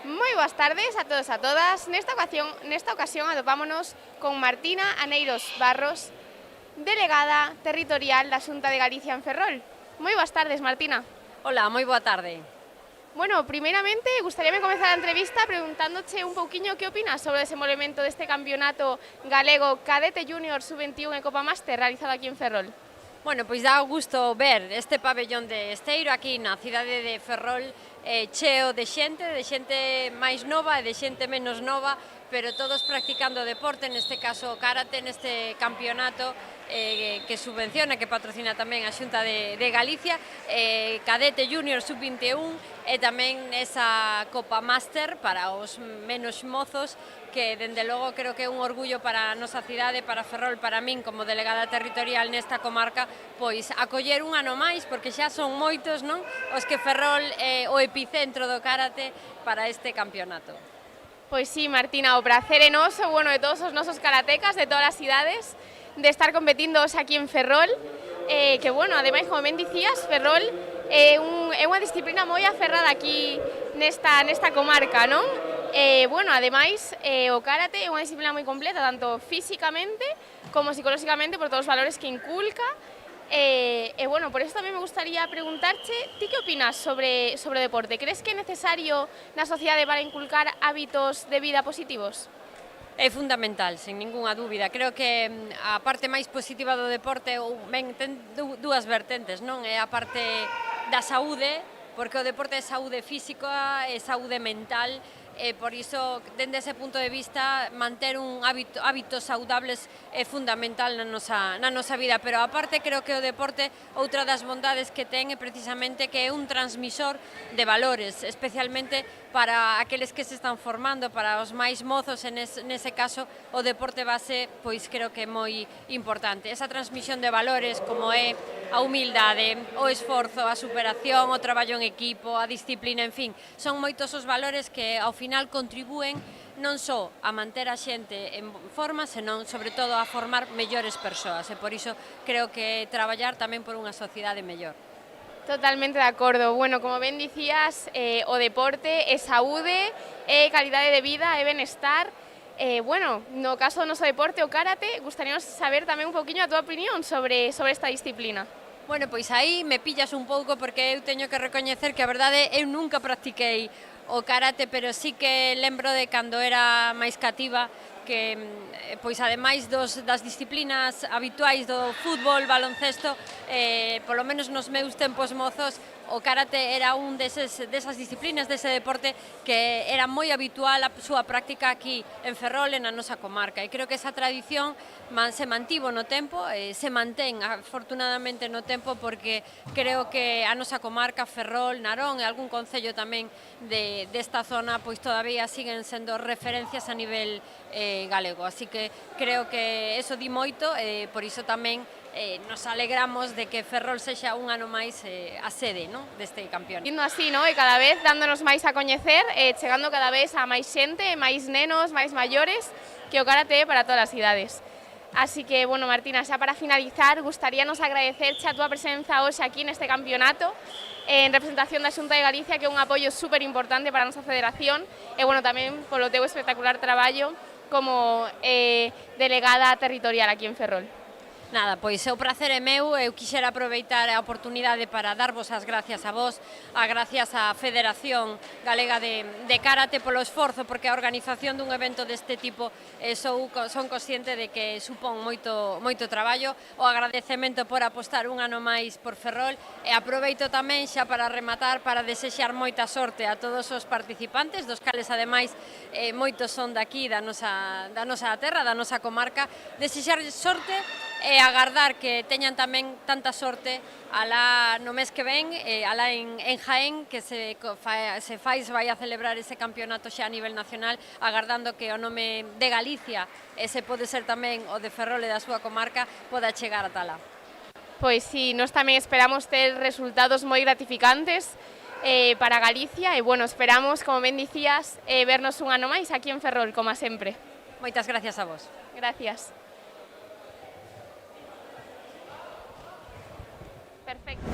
Moi boas tardes a todos e a todas. Nesta ocasión atopámonos con Martina Aneiros Barros, delegada territorial da Xunta de Galicia en Ferrol. Moi boas tardes, Martina. Hola, moi boa tarde. Bueno, primeiramente, gustaríame comezar a entrevista preguntándoche un pouquiño que opinas sobre o desenvolvemento deste campeonato galego Cadete Júnior Sub-21 e Copa Máster realizado aquí en Ferrol. Bueno, pois dá gusto ver este pabellón de Esteiro aquí na cidade de Ferrol cheo de xente máis nova e de xente menos nova, pero todos practicando deporte, neste caso karate, neste campeonato que subvenciona, que patrocina tamén a Xunta de Galicia, Cadete Júnior Sub-21 e tamén esa Copa Máster para os menos mozos, que dende logo creo que é un orgullo para a nosa cidade, para Ferrol, para min como delegada territorial nesta comarca, pois acoller un ano máis, porque xa son moitos, non, os que Ferrol é o epicentro do karate para este campeonato. Pois sí, Martina, o prazer é noso, bueno, de todos os nosos karatecas de todas as cidades, de estar competindo aquí en Ferrol, que, bueno, ademais, como ben dicías, Ferrol é unha disciplina moi aferrada aquí nesta comarca, non? Bueno, ademais, o karate é unha disciplina moi completa, tanto físicamente como psicolóxicamente, por todos os valores que inculca. Bueno, por eso tamén me gustaría preguntarche, ti que opinas sobre o deporte? Crees que é necesario na sociedade para inculcar hábitos de vida positivos? É fundamental, sen ningunha dúbida. Creo que a parte máis positiva do deporte ten dúas vertentes, non? É a parte da saúde, porque o deporte é saúde física e saúde mental, e por iso, dende ese punto de vista, manter hábitos saudables é fundamental na nosa vida, pero aparte creo que o deporte, outra das bondades que ten é precisamente que é un transmisor de valores, especialmente para aqueles que se están formando, para os máis mozos, e nese caso o deporte base, pois creo que é moi importante. Esa transmisión de valores como é a humildade, o esforzo, a superación, o traballo en equipo, a disciplina, en fin, son moitos os valores que ao final contribúen non só a manter a xente en forma, senón, sobre todo, a formar mellores persoas, e por iso creo que traballar tamén por unha sociedade mellor. Totalmente de acordo. Bueno, como ben dicías, o deporte é saúde, é calidade de vida, é benestar. Bueno, no caso do noso deporte, o karate, gustaríamos saber tamén un poquinho a túa opinión sobre esta disciplina. Bueno, pois aí me pillas un pouco, porque eu teño que recoñecer que a verdade eu nunca practiquei o karate, pero sí que lembro de cando era máis cativa, que pois ademais das disciplinas habituais do fútbol, baloncesto, polo menos nos meus tempos mozos, o karate era desas disciplinas, dese deporte que era moi habitual a súa práctica aquí en Ferrol e na nosa comarca, e creo que esa tradición se mantivo no tempo, se mantén afortunadamente no tempo, porque creo que a nosa comarca, Ferrol, Narón e algún concello tamén desta zona, pois todavía siguen sendo referencias a nivel galego, así que creo que eso di moito, e por iso tamén nos alegramos de que Ferrol sexa un ano máis a sede, non, deste campeonato. Indo así, non? E cada vez dándonos máis a coñecer, chegando cada vez a máis xente, máis nenos, máis maiores, que o karate é para todas as idades. Así que, bueno, Martina, xa para finalizar, gustaríanos agradecerche a túa presenza hoxe aquí neste campeonato, en representación da Xunta de Galicia, que é un apoio super importante para a nosa federación, e, bueno, tamén polo teu espectacular traballo como delegada territorial aquí en Ferrol. Nada, pois o prazer é meu, eu quixera aproveitar a oportunidade para darvos as gracias a vos, gracias á Federación Galega de Karate polo esforzo, porque a organización dun evento deste tipo son consciente de que supón moito traballo, o agradecemento por apostar un ano máis por Ferrol, e aproveito tamén xa para rematar, para desexar moita sorte a todos os participantes, dos cales ademais moitos son daqui da nosa terra, da nosa comarca, desexar sorte e agardar que teñan tamén tanta sorte alá no mes que ven, alá en Jaén, que se vai a celebrar ese campeonato xa a nivel nacional, agardando que o nome de Galicia, ese pode ser tamén o de Ferrol e da súa comarca, poda chegar ata lá. Pois sí, nós tamén esperamos ter resultados moi gratificantes para Galicia, e, bueno, esperamos, como ben dicías, vernos un ano máis aquí en Ferrol, como sempre. Moitas gracias a vos. Gracias. Perfecto.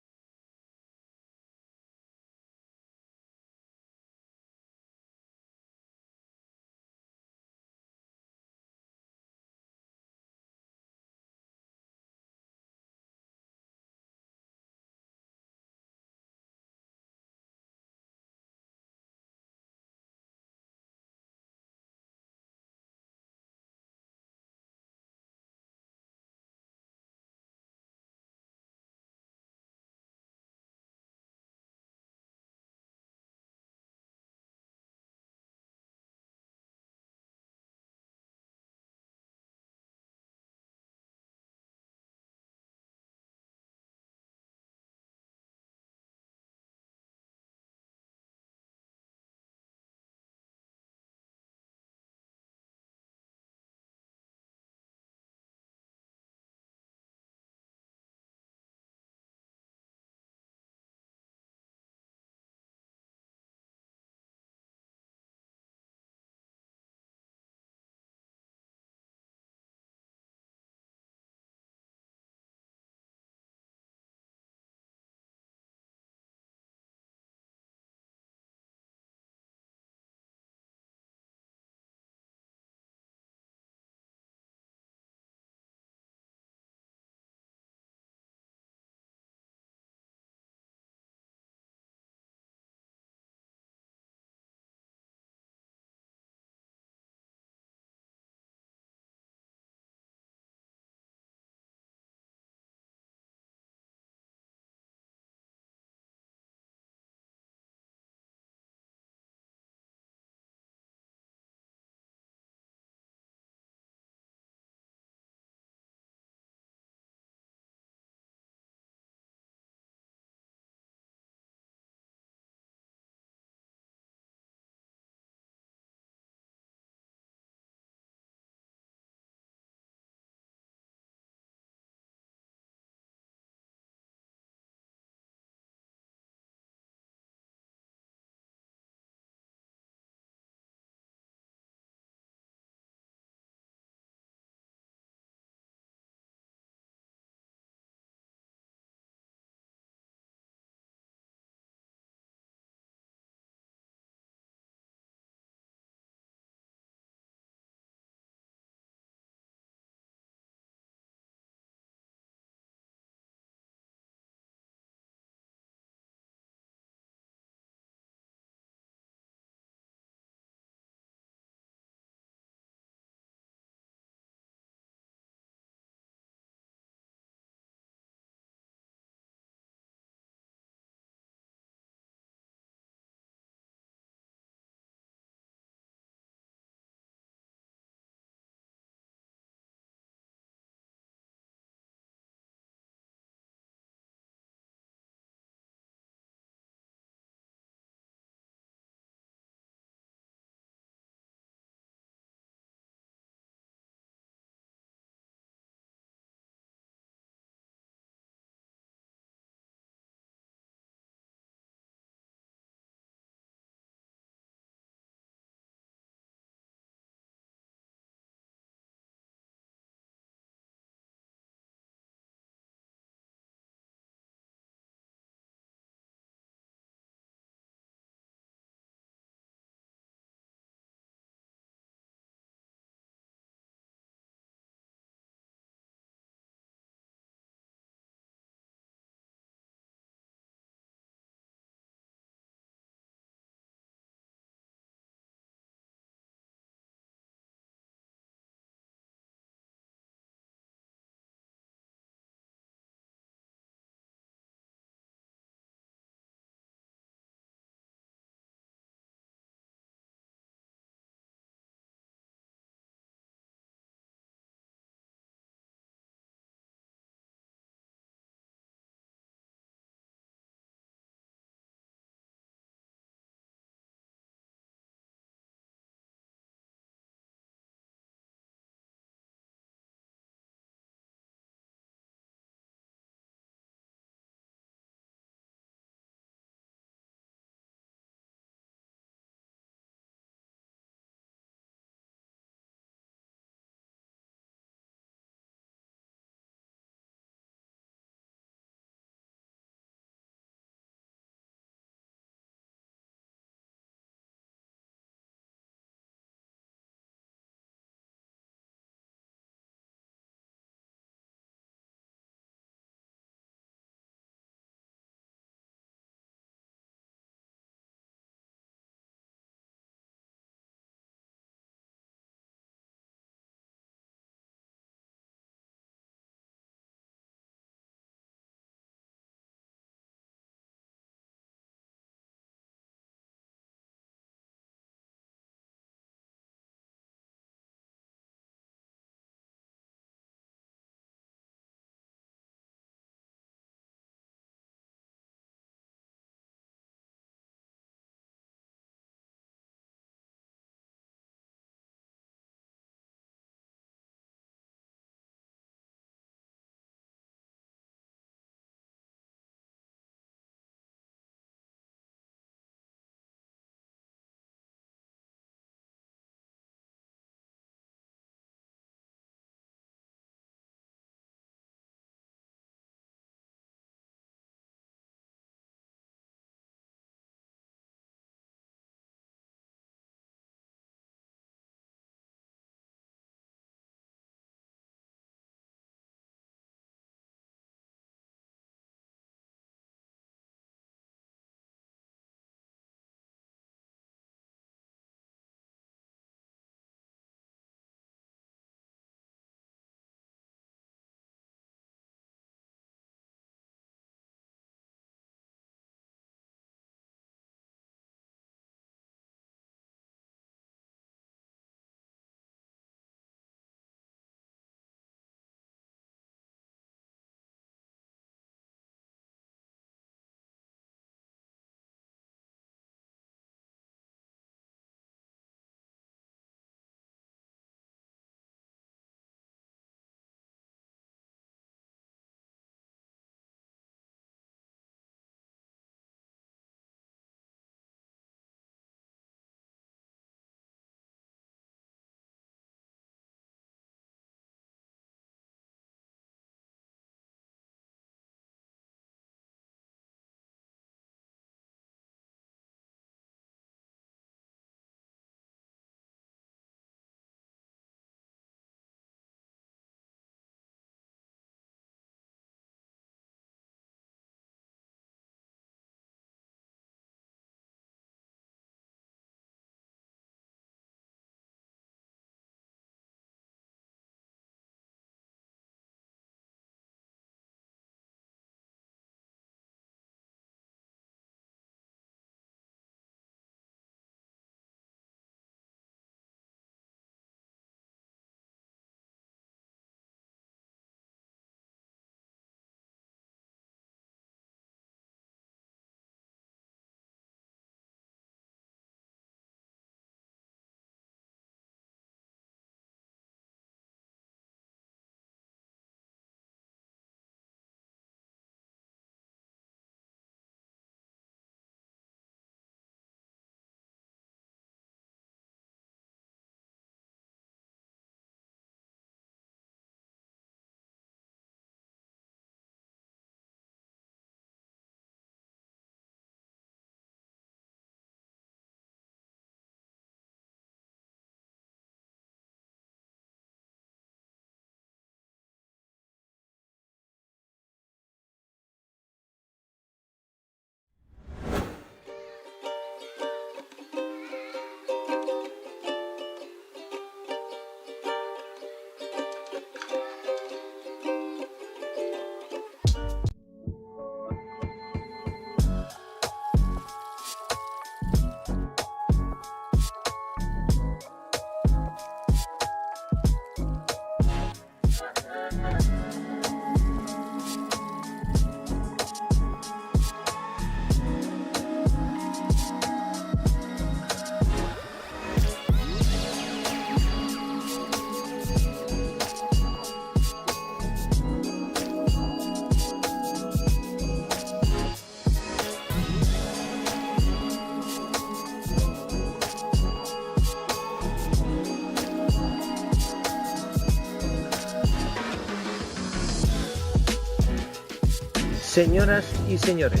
Señoras y señores,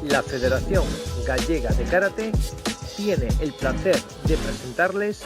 la Federación Gallega de Karate tiene el placer de presentarles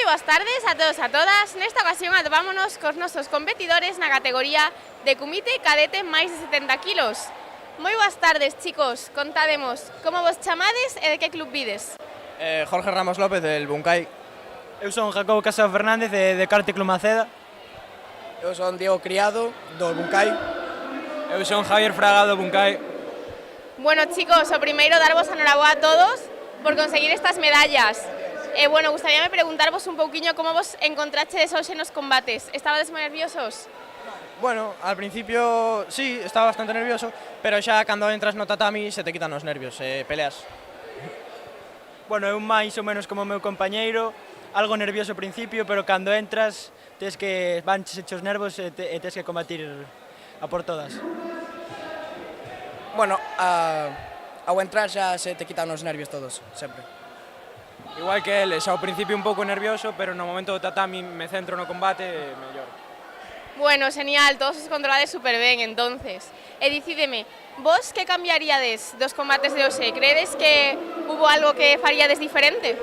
boas tardes a todos e a todas. Nesta ocasión atopámonos cos nosos competidores na categoría de Kumite cadete máis de 70 kilos. Moi boas tardes, chicos. Contademos, como vos chamades e de que club vides? Jorge Ramos López, del Buncay. Eu son Jacobo Casado Fernández, de Karte Club Maceda. Eu son Diego Criado, do Buncay. Eu son Javier Fraga, do Buncay. Bueno, chicos, o primeiro darvos a noraboa a todos por conseguir estas medallas. Bueno, gustaríame preguntarvos un pouquiño como vos encontrachedes hoxe nos combates. Estabades moi nerviosos? Bueno, al principio sí, estaba bastante nervioso, pero xa cando entras no tatami se te quitan os nervios, peleas. Bueno, eu máis ou menos como o meu compañeiro, algo nervioso ao principio, pero cando entras tes que vanches os nervos e tes que combatir a por todas. Bueno, ao entrar xa se te quitan os nervios todos, sempre. Igual que eles, ao principio un pouco nervioso, pero no momento do tatami me centro no combate e mellor. Bueno, genial, todos os controlades super ben, entonces. E dicídeme, vos que cambiaríades dos combates de hoxe? Credes que hubo algo que faríades diferente?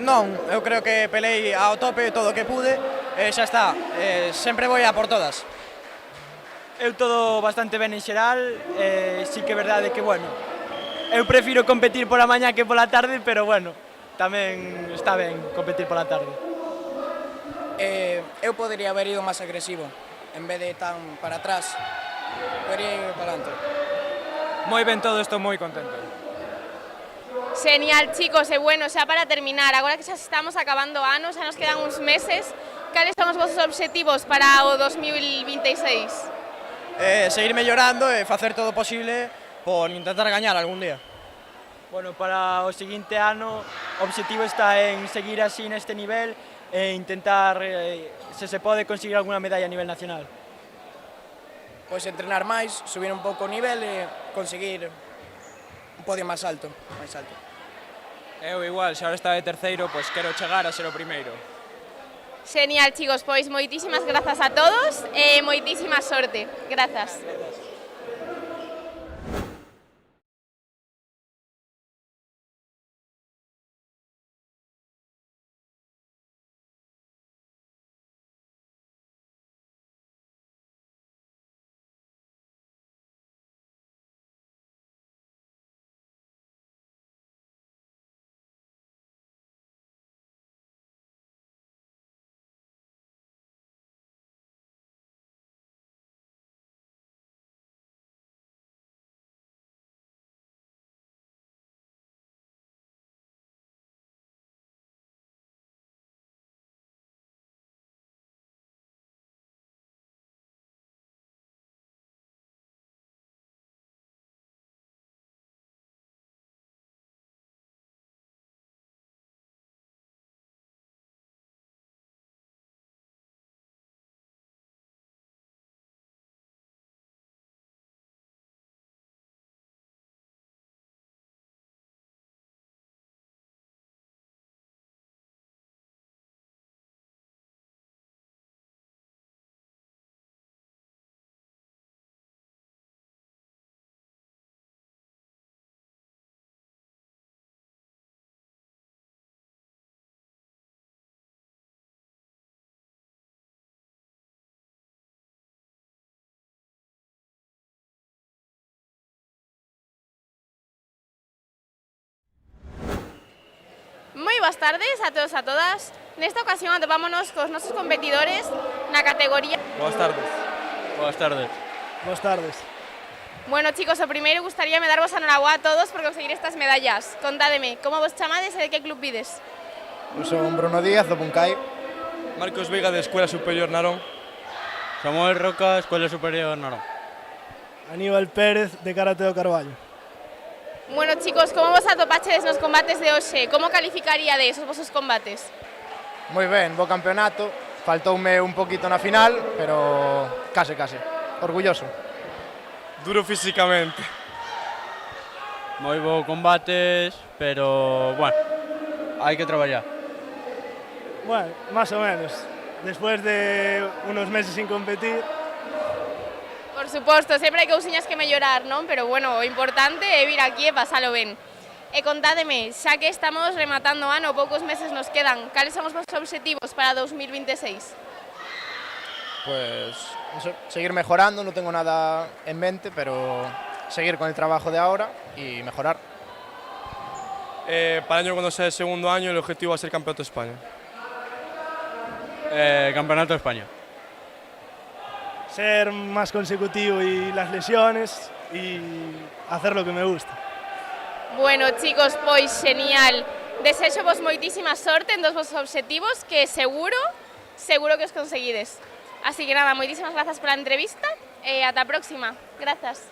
Non, eu creo que pelei ao tope todo o que pude, e xa está, sempre vou a por todas. Eu todo bastante ben en xeral, sí que é verdade que, bueno, eu prefiro competir pola mañá que pola tarde, pero, bueno, tamén está ben competir pola tarde. Eu podería haber ido máis agresivo, en vez de tan para atrás, podería ir para adelante. Moi ben todo, estou moi contento. Genial, chicos, e bueno, xa para terminar, agora que xa estamos acabando ano, xa nos quedan uns meses, cales son os vosos obxectivos para o 2026? Seguir mellorando e facer todo o posible por intentar gañar algún día. Bueno, para o seguinte ano, o obxectivo está en seguir así neste nivel e intentar, se pode, conseguir alguna medalla a nivel nacional. Pois entrenar máis, subir un pouco o nivel e conseguir un podio máis alto. Eu igual, xa ahora está de terceiro, pois quero chegar a ser o primeiro. Genial, chicos, pois moitísimas grazas a todos e moitísima sorte. Grazas. Moi boas tardes a todos e a todas. Nesta ocasión atopámonos cos nosos competidores na categoría... Boas tardes. Boas tardes. Boas tardes. Bueno, chicos, o primeiro gustaríame darvos a noraboa a todos por conseguir estas medallas. Contádeme, como vos chamades e de que club vides? Eu son Bruno Díaz, do Buncay. Marcos Veiga, de Escuela Superior Narón. Samuel Roca, Escuela Superior Narón. Aníbal Pérez, de Karate do Carballo. Bueno, chicos, como vos atopachedes nos combates de hoxe? Como calificaríades os vosos combates? Moi ben, bo campeonato. Faltoume un poquito na final, pero case. Orgulloso. Duro físicamente. Moi bo combates, pero, bueno, hai que traballar. Bueno, más o menos. Después de unos meses sin competir. Por suposto, sempre hai cousiñas que mellorar, non? Pero bueno, o importante é vir aquí e pasalo ben. E contádeme, xa que estamos rematando o ano, poucos meses nos quedan, cales son os vosos obxectivos para 2026? Pues no sé, seguir mejorando, no tengo nada en mente, pero seguir con el trabajo de ahora y mejorar. Para el año cuando sea el segundo año el objetivo va a ser campeonato de España. Campeonato de España. Ser más consecutivo y las lesiones y hacer lo que me gusta. Bueno, chicos, pois xenial. Desexo vos moitísima sorte en dos vosos obxectivos que seguro que os conseguides. Así que nada, moitísimas grazas pola entrevista e ata a próxima. Grazas.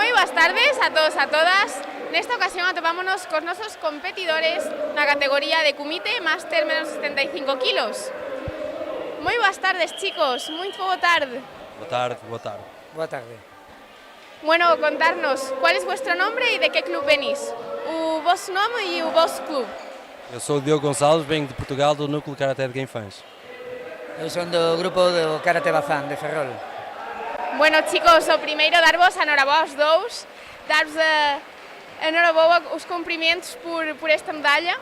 Moi boas tardes a todos e a todas. Nesta ocasión atopámonos cos nosos competidores na categoría de Kumite Máster menos 75 kilos. Moi boas tardes, chicos, moi boa tarde. Boa tarde, boa tarde. Boa tarde. Bueno, contarnos, ¿cuál es vuestro nombre y de qué club venís? O vosso nome e o vosso club? Eu sou o Diogo Gonçalves, venho de Portugal, do Núcleo Karaté de Guinfãs. Eu son do grupo do Karate Bazán, de Ferrol. Bueno, chicos, o primeiro darvos a enhoraboa aos dous, darvos a enhoraboa os cumprimentos por esta medalla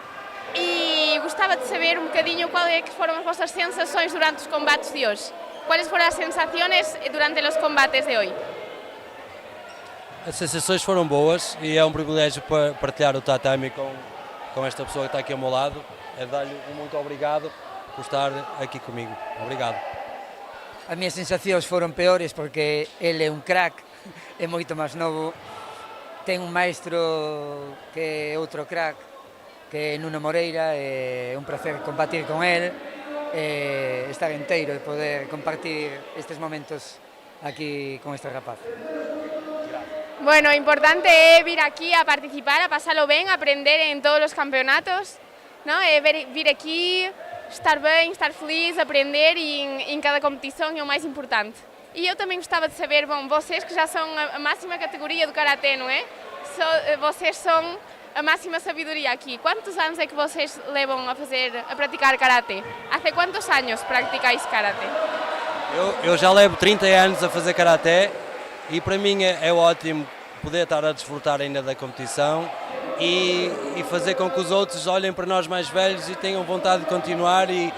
e gostava de saber un bocadinho cuáles foron as vossas sensações durante os combates de hoje. ¿Cuáles fueron as sensaciones durante os combates de hoje? As sensações foram boas e é um privilégio partilhar o tatami com esta pessoa que está aqui ao meu lado. É dar-lhe muito obrigado por estar aqui comigo. Obrigado. As minhas sensacións foron peores porque ele é un crack, é moito máis novo. Ten un maestro que é outro crack, que é Nuno Moreira, é un placer combatir con ele, estar inteiro e poder compartir estes momentos aquí con este rapaz. Bueno, importante é vir aquí a participar, a pasalo ben, a aprender en todos os campeonatos, ¿no? Vir aquí, estar ben, estar feliz, aprender e en cada competición é o máis importante. E eu também gostava de saber, bom, vocês que já são a máxima categoria do Karaté, não é? Vocês são a máxima sabedoria aqui. Quantos anos é que vocês levam a praticar Karaté? Há quantos anos praticais Karaté? Eu já levo 30 anos a fazer Karaté e para mim é ótimo poder estar a desfrutar ainda da competição e fazer com que os outros olhem para nós mais velhos e tenham vontade de continuar e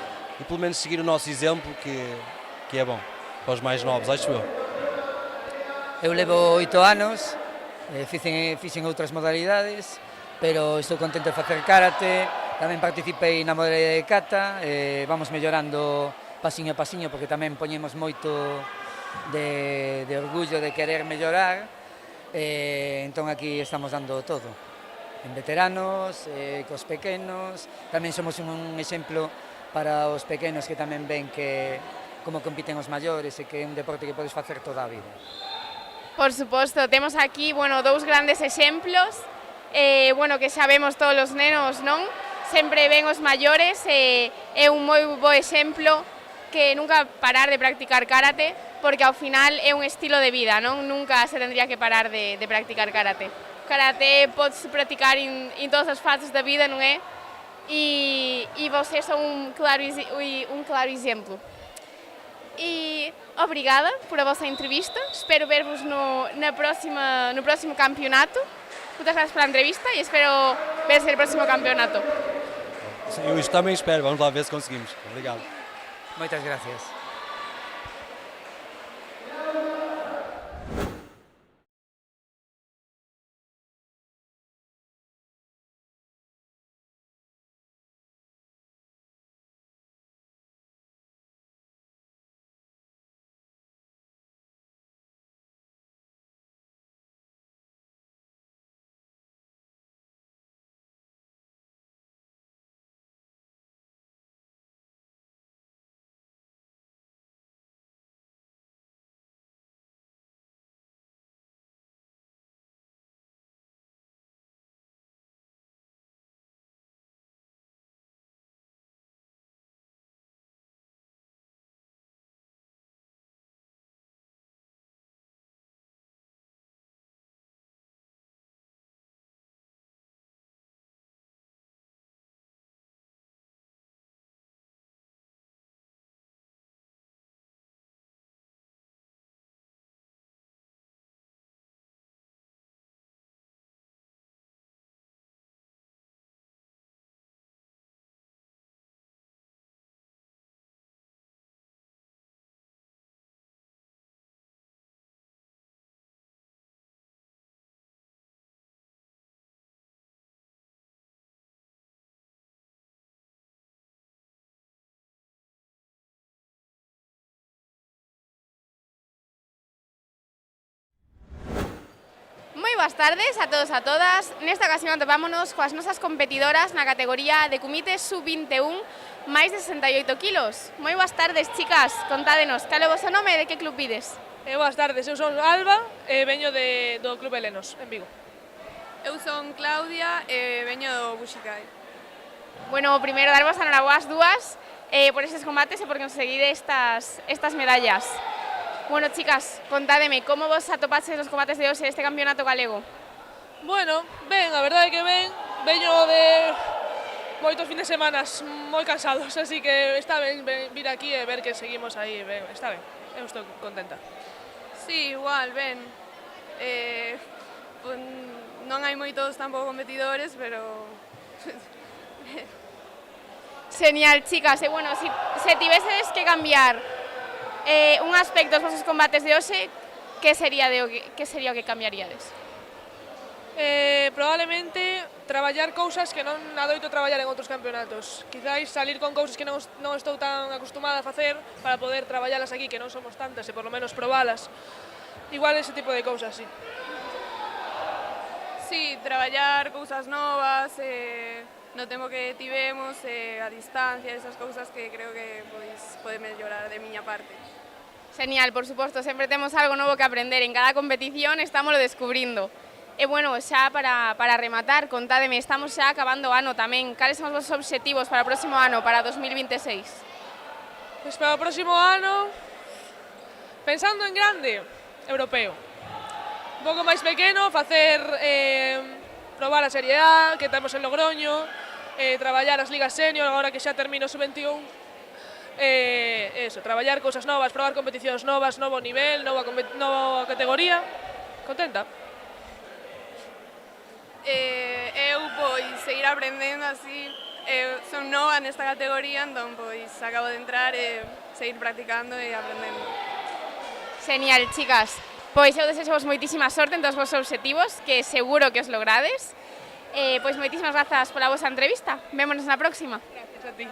pelo menos seguir o nosso exemplo, que é bom para os mais novos, acho eu. Eu levo 8 anos, fixen outras modalidades, pero estou contento de facer karate, tamén participei na modalidade de kata, vamos mellorando pasiño a pasiño porque tamén poñemos moito de orgullo de querer mellorar, entón aquí estamos dando todo, en veteranos, cos pequenos, tamén somos un exemplo para os pequenos que tamén ven que como compiten os maiores e que é un deporte que podes facer toda a vida. Por suposto, temos aquí, bueno, dous grandes exemplos, bueno, que sabemos todos os nenos, non? Sempre ven os maiores, é un moi bo exemplo que nunca parar de practicar karate, porque ao final é un estilo de vida, non? Nunca se tendría que parar de practicar karate. Karate podes practicar en todas as fases da vida, non é? E vocês son un claro exemplo. E obrigada por a vossa entrevista, espero ver-vos no próximo campeonato. Muchas gracias pela entrevista e espero ver-vos no próximo campeonato. Eu isto também espero, vamos lá ver se conseguimos. Obrigado. Moitas gracias. Boas tardes a todos e a todas. Nesta ocasión atopámonos coas nosas competidoras na categoría de Kumite Sub-21 máis de 68 kilos. Moi boas tardes, chicas. Contádenos, cal é o vosso nome e de que club vides? Boas tardes, eu son Alba e veño do Club Helenos, en Vigo. Eu son Claudia e veño do Buxikai. Bueno, primeiro darvos a enhoraboa as dúas por estes combates e por conseguir estas medallas. Bueno, chicas, contádeme, como vos atopaches os combates de hoxe este campeonato galego? Bueno, ben, a verdade é que ben, veño de moitos fines de semana moi cansados, así que está ben vir aquí e ver que seguimos aí, ben, está ben, eu estou contenta. Sí, igual, ben. Non hai moitos tampouco competidores, pero... Genial, chicas, e bueno, se tivesedes que cambiar un aspecto dos vosos combates de hoxe, que sería o que cambiaríades? Probablemente traballar cousas que non adoito traballar en outros campeonatos. Quizáis salir con cousas que non estou tan acostumada a facer para poder traballalas aquí, que non somos tantas, e por lo menos probalas. Igual ese tipo de cousas, sí. Sí, traballar cousas novas, no tempo que tivemos, a distancia, esas cousas que creo que pode mellorar de miña parte. Genial, por suposto, sempre temos algo novo que aprender, en cada competición estamos descubrindo. E bueno, xa para rematar, contádeme, estamos xa acabando o ano tamén, cales son os vosos obxectivos para o próximo ano, para 2026? Pois para o próximo ano, pensando en grande, europeo. Un pouco máis pequeno, facer, probar a Serie A, que temos en Logroño, traballar as ligas senior, agora que xa termino o sub-21, traballar cousas novas, probar competicións novas, novo nivel, nova categoría, contenta. Eu, pois, seguir aprendendo así, son nova nesta categoría, entón, pois, acabo de entrar e seguir practicando e aprendendo. Genial, chicas. Pois eu desexo-vos moitísima sorte en todos os vosos obxectivos, que seguro que os logrades. Pois moitísimas grazas pola vosa entrevista. Vémonos na próxima. Gracias a ti.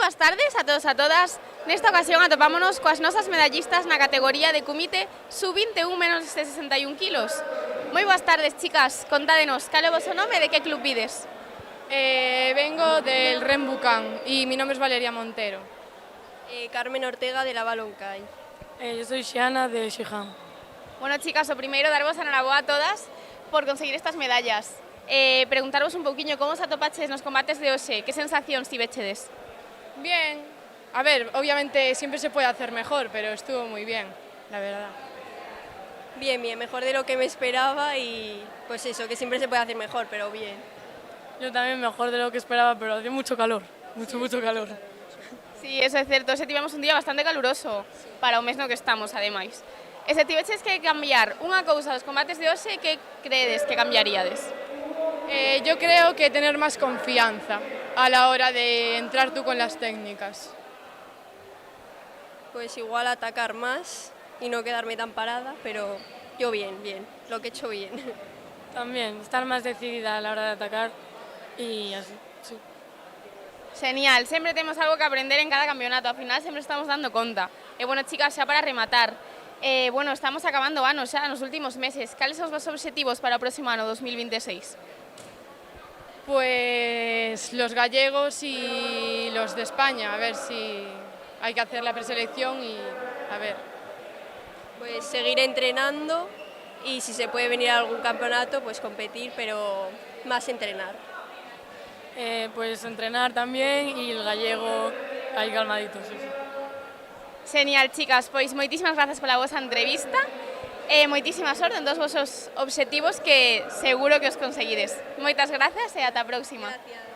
boas tardes a todos e a todas. Nesta ocasión atopámonos coas nosas medallistas na categoría de Kumite sub-21 menos de 61 kilos. Moi boas tardes, chicas. Contádenos, cal é o vosso nome e de que club vides? Vengo del Ren Bucán y mi nombre es Valeria Montero. Carmen Ortega de la Baloncay. Yo soy Xiana de Xijan. Bueno, chicas, o primeiro darvos a enhoraboa a todas por conseguir estas medallas. Preguntaros un pouquiño como os atopaches nos combates de hoxe, que sensacións tivechedes? Bien, a ver, obviamente siempre se puede hacer mejor, pero estuvo muy bien, la verdad. Bien, mejor de lo que me esperaba y pues eso, que siempre se puede hacer mejor, pero bien. Yo también mejor de lo que esperaba, pero hacía mucho calor, mucho calor. Sí, eso é certo, ese tivemos un día bastante caluroso para o mes no que estamos, ademais. E se tiveches que cambiar unha cousa dos combates de hoxe, que credes que cambiaríades? Yo creo que tener más confianza a la hora de entrar tú con las técnicas. Pues igual atacar más y no quedarme tan parada, pero yo bien, lo que he hecho bien. También, estar más decidida a la hora de atacar y así, sí. Genial, sempre temos algo que aprender en cada campeonato, ao final sempre estamos dando conta. E bueno, chicas, xa para rematar, bueno, estamos acabando ano xa nos últimos meses. Cales son os vosos obxectivos para o próximo ano 2026? Pues los gallegos y los de España, a ver si hay que hacer la preselección y a ver. Pues seguir entrenando y si se puede venir a algún campeonato, pues competir, pero más entrenar. Pues entrenar también y el gallego ahí calmadito, sí. Genial, chicas, pois moitísimas grazas pola vosa entrevista e moitísima sorte en todos os vosos obxectivos que seguro que os conseguides. Moitas grazas e ata a próxima. Gracias.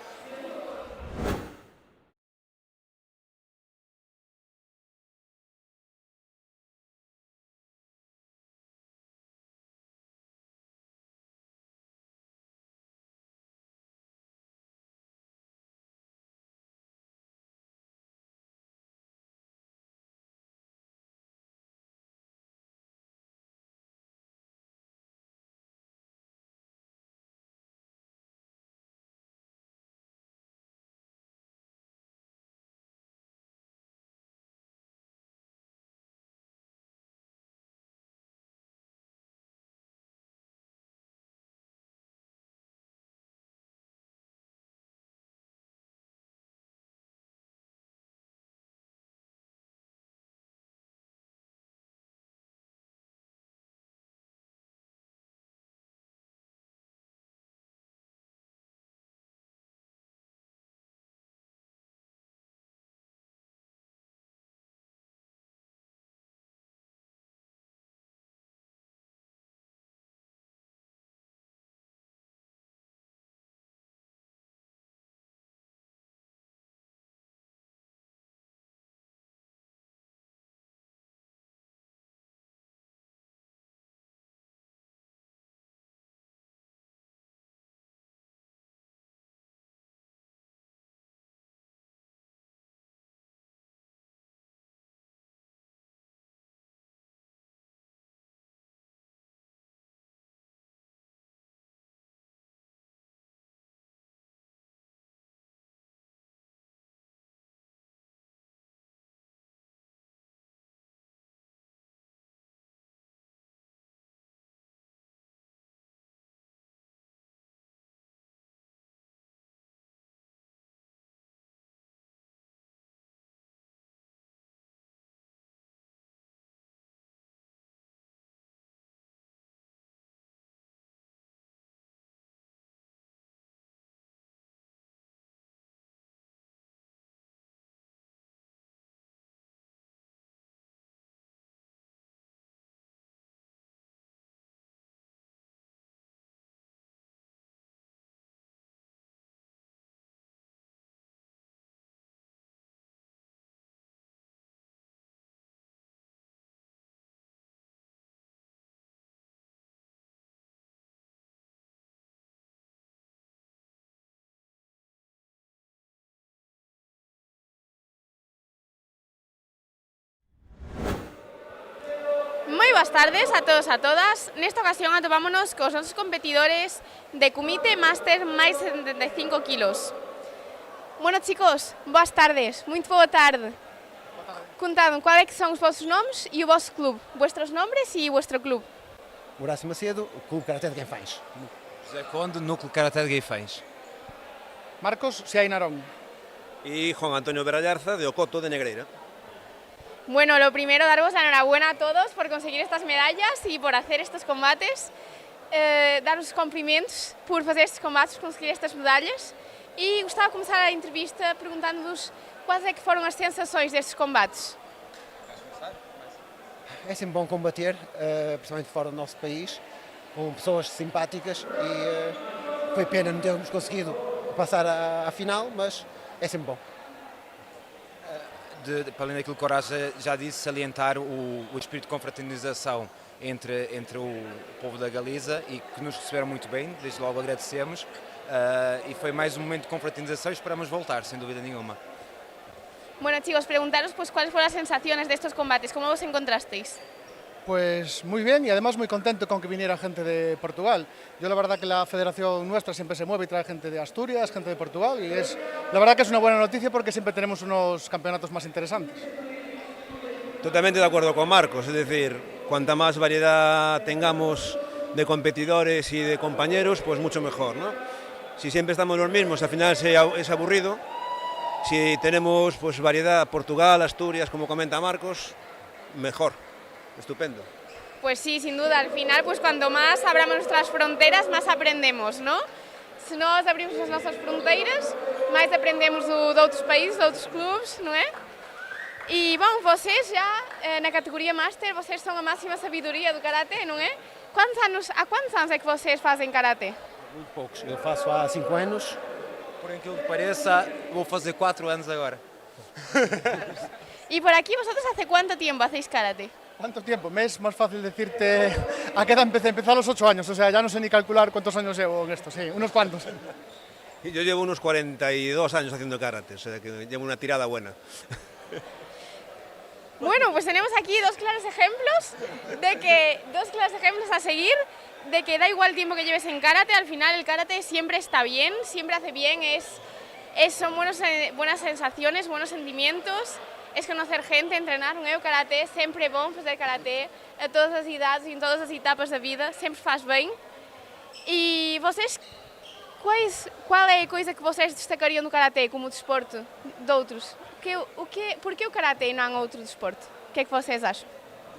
Moi boas tardes a todos e a todas. Nesta ocasión atopámonos cos nosos competidores de Kumite Master máis 75 kilos. Bueno, chicos, boas tardes, muito boa tarde. Contadme, qual é que são os vossos nomes e o vosso clube? Vuestros nombres e o vuestro clube. Horácio Macedo, Clube Karaté de Guinfães. José Conde, Núcleo Karaté de Guinfães. Marcos Siainarón. Y Juan Antonio Berallarza, de Ocoto, de Negreira. Bueno, lo primero, daros la enhorabuena a todos por conseguir estas medallas y por hacer estos combates. Dar-vos cumprimentos por fazer estes combates, por conseguir estas medalhas. E gostava de começar a entrevista perguntando-vos quais é que foram as sensações destes combates. É sempre bom combater, principalmente fora do nosso país, com pessoas simpáticas e foi pena não termos conseguido passar à final, mas é sempre bom. Para além daquilo que o Horácio já disse, salientar o espírito de confraternização entre o povo da Galiza e que nos receberam muito bem, desde logo agradecemos. E foi mais um momento de confraternização e esperamos voltar, sem dúvida nenhuma. Bueno, chicos, preguntaros pues cuáles fueron las sensaciones de estos combates, ¿cómo os encontrasteis? Pues muy bien y además muy contento con que viniera gente de Portugal. Yo la verdad que la federación nuestra siempre se mueve y trae gente de Asturias, gente de Portugal y la verdad que es una buena noticia porque siempre tenemos unos campeonatos más interesantes. Totalmente de acuerdo con Marcos, es decir, cuanta más variedad tengamos de competidores y de compañeros, pues mucho mejor, ¿no? Si siempre estamos los mismos, al final es aburrido. Si tenemos pues variedad, Portugal, Asturias, como comenta Marcos, mejor. Estupendo. Pues sí, sin duda, al final, pues cuanto más abramos nuestras fronteras, más aprendemos, ¿no? Se nós abrimos as nossas fronteiras, mais aprendemos de outros países, de outros clubes, não é? E, bom, vocês já, na categoria Master, vocês são a máxima sabedoria do Karaté, não é? Há quantos anos é que vocês fazem Karaté? Muito poucos. Eu faço há 5 anos. Por aquilo que pareça, vou fazer 4 anos agora. ¿Y por aquí vosotros hace cuánto tiempo hacéis Karate? ¿Cuánto tiempo? Me es más fácil decirte a qué edad empecé. Empecé a los 8 años, o sea, ya no sé ni calcular cuántos años llevo en esto, sí, unos cuantos. Yo llevo unos 42 años haciendo karate, o sea que llevo una tirada buena. Bueno, pues tenemos aquí dos claros ejemplos a seguir, de que da igual el tiempo que lleves en karate, al final el karate siempre está bien, siempre hace bien, son buenas sensaciones, buenos sentimientos, es conocer gente, entrenar, o karate, sempre é bom fazer karate a todas as idades e em todas as etapas da vida, sempre faz bem. E vocês, qual é a coisa que vocês destacariam no karate como desporto de outros? Por que o karate e não outro desporto? O que é que vocês acham?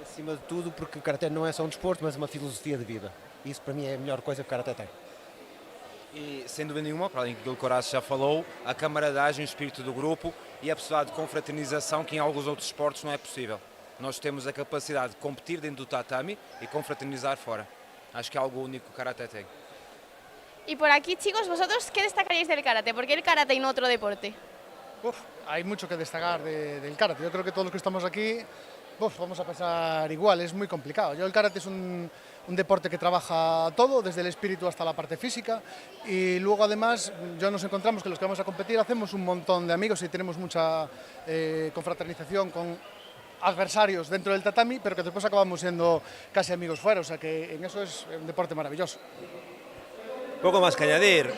Acima de tudo, porque o karate não é só um desporto, mas uma filosofia de vida. Isso para mim é a melhor coisa que o karate tem. E, sem dúvida nenhuma, para além daquilo que o Horácio já falou, a camaradagem, o espírito do grupo e a possibilidade de confraternização que em alguns outros esportes não é possível. Nós temos a capacidade de competir dentro do tatami e confraternizar fora. Acho que é algo único que o Karate tem. Y por aquí, chicos, ¿vosotros qué destacaríais del Karate? ¿Por qué el Karate y no otro deporte? Hay mucho que destacar del Karate. Yo creo que todos los que estamos aquí vamos a pensar igual, es muy complicado. El Karate es un deporte que trabaja todo, desde el espíritu hasta la parte física, y luego además nos encontramos que los que vamos a competir hacemos un montón de amigos y tenemos mucha confraternización con adversarios dentro del tatami, pero que después acabamos siendo casi amigos fuera, o sea que en eso es un deporte maravilloso. Poco más que añadir,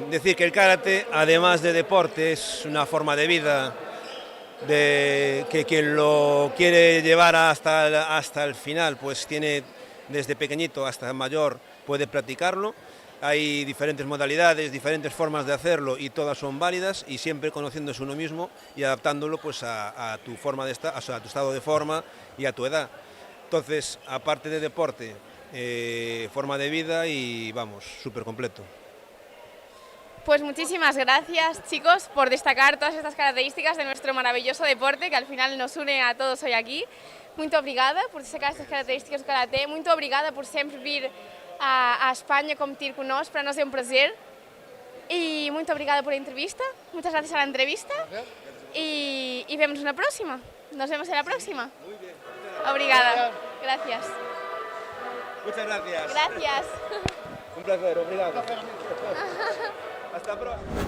decir que el karate, además de deporte, es una forma de vida, de que quien lo quiere llevar hasta el final, pues tiene desde pequeñito hasta mayor, puede practicarlo. Hay diferentes modalidades, diferentes formas de hacerlo y todas son válidas, y siempre conociéndose uno mismo y adaptándolo pues a tu forma de estar, o sea, a tu estado de forma y a tu edad. Entonces, aparte de deporte, forma de vida y vamos, súper completo. Pues muchísimas gracias, chicos, por destacar todas estas características de nuestro maravilloso deporte que al final nos une a todos hoy aquí. Muito obrigada por destacar estas características do Karate, muito obrigada por sempre vir a Espanha competir connosco, para nós é um prazer. E muito obrigada por a entrevista, muchas gracias a la entrevista y vemos na próxima. Nos vemos en la próxima. Muy bien. Obrigada. Gracias. Muchas gracias. Gracias. Un placer, obrigado. Hasta pronto.